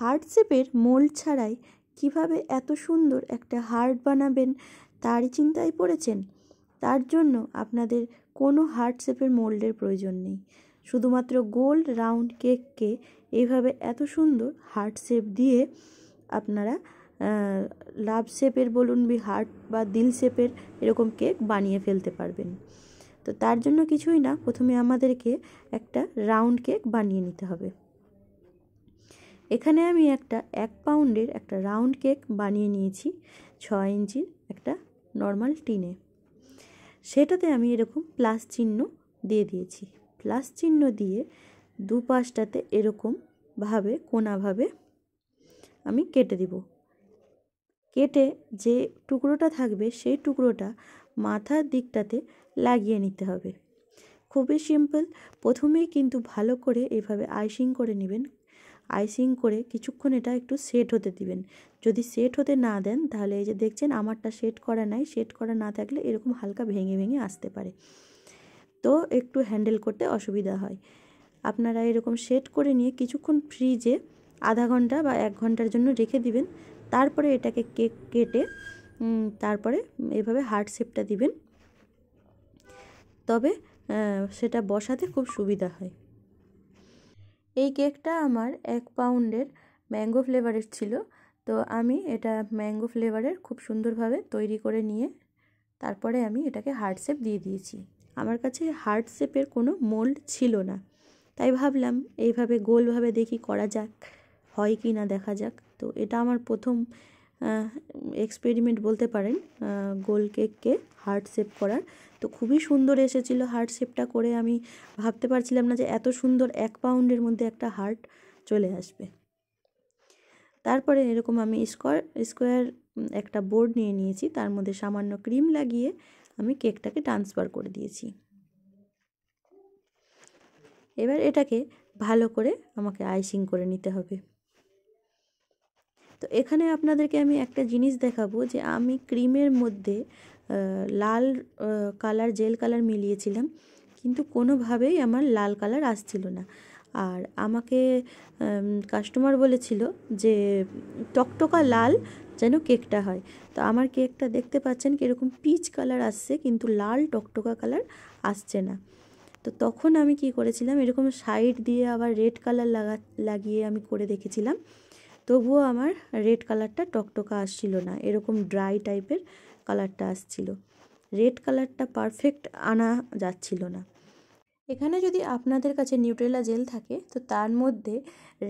Heart শেপের mould ছাড়াই কিভাবে এত সুন্দর একটা হার্ট বানাবেন তারই চিন্তায় পড়েছেন? তার জন্য আপনাদের কোনো হার্ট শেপের মোল্ডের প্রয়োজন নেই। শুধুমাত্র গোল রাউন্ড কেককে এইভাবে এত সুন্দর হার্ট শেপ দিয়ে আপনারা লাভ শেপের বলুন হার্ট বা দিল শেপের এরকম কেক বানিয়ে ফেলতে পারবেন। তো তার জন্য কিছুই না, প্রথমে আমাদেরকে একটা রাউন্ড কেক বানিয়ে নিতে হবে। এখানে আমি একটা 1 পাউন্ডের একটা রাউন্ড কেক বানিয়ে নিয়েছি 6 ইঞ্চির একটা নর্মাল টিনে। সেটাতে আমি এরকম প্লাস চিহ্ন দিয়ে দিয়েছি। প্লাস চিহ্ন দিয়ে দুপাশটাতে এরকমভাবে কোণাভাবে আমি কেটে দিব। কেটে যে টুকরোটা থাকবে সেই টুকরোটা মাথার দিকটাতে লাগিয়ে নিতে হবে। খুবই সিম্পল। প্রথমেই কিন্তু ভালো করে এভাবে আইসিং করে নেবেন। আইসিং করে কিছুক্ষণ এটা একটু সেট হতে দিবেন। যদি সেট হতে না দেন তাহলে এই যে দেখছেন আমারটা সেট করা নাই, সেট করা না থাকলে এরকম হালকা ভেঙে ভেঙে আসতে পারে, তো একটু হ্যান্ডেল করতে অসুবিধা হয়। আপনারা এরকম সেট করে নিয়ে কিছুক্ষণ ফ্রিজে আধা ঘন্টা বা 1 ঘন্টার জন্য রেখে দিবেন। তারপরে এটাকে কেক কেটে তারপরে এভাবে হার্ট শেপটা দিবেন, তবে সেটা বসাতে খুব সুবিধা হয়। এই কেকটা আমার 1 পাউন্ডের ম্যাঙ্গো ফ্লেভারের ছিল, তো আমি এটা ম্যাঙ্গো ফ্লেভারের খুব সুন্দরভাবে তৈরি করে নিয়ে তারপরে আমি এটাকে হার্ট শেপ দিয়ে দিয়েছি। আমার কাছে হার্ট শেপের কোনো মোল্ড ছিল না, তাই ভাবলাম এইভাবে গোলভাবে দেখি করা যাক, হয় কি না দেখা যাক। তো এটা আমার প্রথম এক্সপেরিমেন্ট বলতে পারেন গোল কেককে হার্ট শেপ করার। তো খুবই সুন্দর এসেছিল হার্ট শেপটা করে। আমি ভাবতে পারছিলাম না যে এত সুন্দর 1 পাউন্ডের মধ্যে একটা হার্ট চলে আসবে। তারপরে এরকম আমি স্কোয়ার একটা বোর্ড নিয়ে নিয়েছি, তার মধ্যে সামান্য ক্রিম লাগিয়ে আমি কেকটাকে ট্রান্সফার করে দিয়েছি। এবার এটাকে ভালো করে আমাকে আইসিং করে নিতে হবে। তো এখানে আপনাদেরকে আমি একটা জিনিস দেখাবো যে আমি ক্রিমের মধ্যে লাল কালার জেল কালার মিলিয়েছিলাম, কিন্তু কোনোভাবেই আমার লাল কালার আসছিল না। আর আমাকে কাস্টমার বলেছিল যে টকটকা লাল যেন কেকটা হয়। তো আমার কেকটা দেখতে পাচ্ছেন কীরকম পিচ কালার আসছে, কিন্তু লাল টকটকা কালার আসছে না। তো তখন আমি কি করেছিলাম, এরকম সাইড দিয়ে আবার রেড কালার লাগিয়ে আমি করে দেখেছিলাম, তবুও আমার রেড কালারটা টকটকা আসছিল না, এরকম ড্রাই টাইপের কালারটা আসছিল। রেড কালারটা পারফেক্ট আনা যাচ্ছিল না। এখানে যদি আপনাদের কাছে নিউট্রেলা জেল থাকে তো তার মধ্যে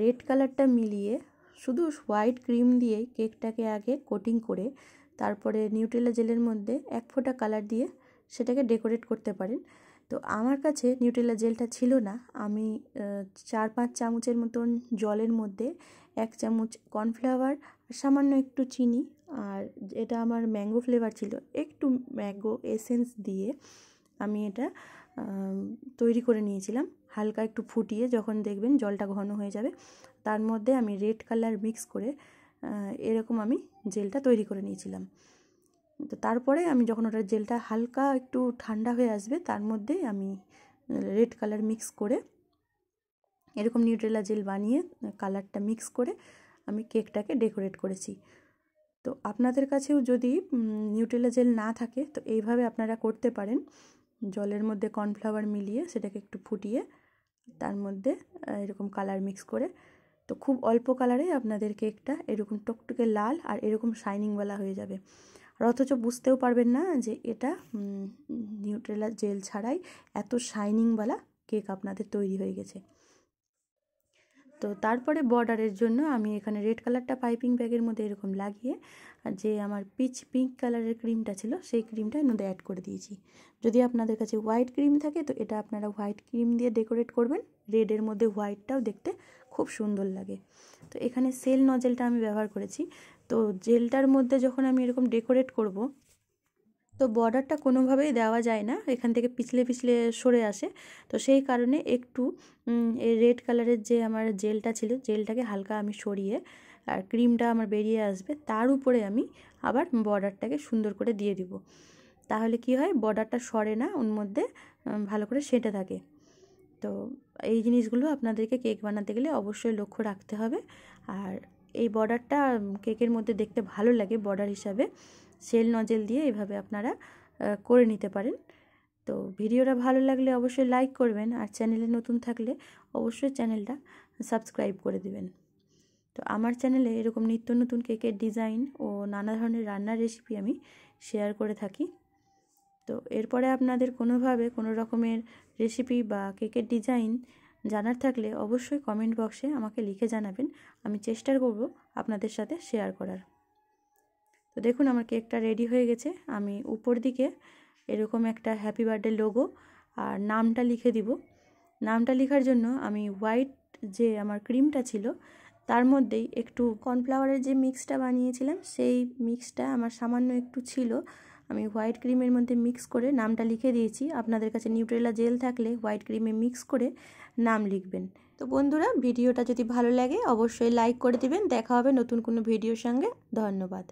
রেড কালারটা মিলিয়ে শুধু হোয়াইট ক্রিম দিয়ে কেকটাকে আগে কোটিং করে তারপরে নিউট্রেলা জেলের মধ্যে 1 ফোঁটা কালার দিয়ে সেটাকে ডেকোরেট করতে পারেন। তো আমার কাছে নিউট্রেলা জেলটা ছিল না। আমি 4-5 চামচের মতন জলের মধ্যে 1 চামচ কর্নফ্লাওয়ার, সামান্য একটু চিনি, আর এটা আমার ম্যাঙ্গো ফ্লেভার ছিল, একটু ম্যাঙ্গো এসেন্স দিয়ে আমি এটা তৈরি করে নিয়েছিলাম। হালকা একটু ফুটিয়ে যখন দেখবেন জলটা ঘন হয়ে যাবে, তার মধ্যে আমি রেড কালার মিক্স করে এরকম আমি জেলটা তৈরি করে নিয়েছিলাম। তো তারপরে আমি যখন ওটা জেলটা হালকা একটু ঠান্ডা হয়ে আসবে তার মধ্যে আমি রেড কালার মিক্স করে এরকম নিউট্রেলা জেল বানিয়ে কালারটা মিক্স করে আমি কেকটাকে ডেকোরেট করেছি। তো আপনাদের কাছেও যদি নিউট্রেলা জেল না থাকে তো এইভাবে আপনারা করতে পারেন। জলের মধ্যে কর্নফ্লাওয়ার মিলিয়ে সেটাকে একটু ফুটিয়ে তার মধ্যে এরকম কালার মিক্স করে, তো খুব অল্প কালারে আপনাদের কেকটা এরকম টকটকে লাল আর এরকম শাইনিংওয়ালা হয়ে যাবে। আর অথচ বুঝতেও পারবেন না যে এটা নিউট্রেলা জেল ছাড়াই এত শাইনিংওয়ালা কেক আপনাদের তৈরি হয়ে গেছে। তো তারপরে বর্ডারের জন্য আমি এখানে রেড কালারটা পাইপিং ব্যাগের মধ্যে এরকম লাগিয়ে যে আমার পিঙ্ক কালারের ক্রিমটা ছিল সেই ক্রিমটা এর মধ্যে অ্যাড করে দিয়েছি। যদি আপনাদের কাছে হোয়াইট ক্রিম থাকে তো এটা আপনারা হোয়াইট ক্রিম দিয়ে ডেকোরেট করবেন, রেডের মধ্যে হোয়াইটটাও দেখতে খুব সুন্দর লাগে। তো এখানে সেল নজেলটা আমি ব্যবহার করেছি। তো জেলটার মধ্যে যখন আমি এরকম ডেকোরেট করব তো বর্ডারটা কোনোভাবেই দেওয়া যায় না, এখান থেকে পিছলে পিছলে সরে আসে। তো সেই কারণে একটু এই রেড কালারের যে আমার জেলটা ছিল জেলটাকে হালকা আমি সরিয়ে আর ক্রিমটা আমার বেরিয়ে আসবে, তার উপরে আমি আবার বর্ডারটাকে সুন্দর করে দিয়ে দিব। তাহলে কি হয়, বর্ডারটা সরে না, ওর মধ্যে ভালো করে সেঁটে থাকে। তো এই জিনিসগুলো আপনাদেরকে কেক বানাতে গেলে অবশ্যই লক্ষ্য রাখতে হবে। আর এই বর্ডারটা কেকের মধ্যে দেখতে ভালো লাগে বর্ডার হিসাবে, সেল নজেল দিয়ে এভাবে আপনারা করে নিতে পারেন। তো ভিডিওটা ভালো লাগলে অবশ্যই লাইক করবেন, আর চ্যানেলে নতুন থাকলে অবশ্যই চ্যানেলটা সাবস্ক্রাইব করে দিবেন। তো আমার চ্যানেলে এরকম নিত্য নতুন কেকের ডিজাইন ও নানা ধরনের রান্নার রেসিপি আমি শেয়ার করে থাকি। তো এরপরে আপনাদের কোনোভাবে কোনো রকমের রেসিপি বা কেকের ডিজাইন জানার থাকলে অবশ্যই কমেন্ট বক্সে আমাকে লিখে জানাবেন, আমি চেষ্টা করব আপনাদের সাথে শেয়ার করার। তো দেখুন আমার কেকটা রেডি হয়ে গেছে। আমি উপর দিকে এরকম একটা হ্যাপি বার্থডে লোগো আর নামটা লিখে দিব। নামটা লেখার জন্য আমি হোয়াইট যে আমার ক্রিমটা ছিল তার মধ্যেই একটু কর্নফ্লাওয়ারের যে মিক্সটা বানিয়েছিলাম সেই মিক্সটা আমার সামান্য একটু ছিল, আমি হোয়াইট ক্রিমের মধ্যে মিক্স করে নামটা লিখে দিয়েছি। আপনাদের কাছে নিউট্রেলা জেল থাকলে হোয়াইট ক্রিমে মিক্স করে নাম লিখবেন। তো বন্ধুরা, ভিডিওটা যদি ভালো লাগে অবশ্যই লাইক করে দিবেন। দেখা হবে নতুন কোনো ভিডিওর সঙ্গে। ধন্যবাদ।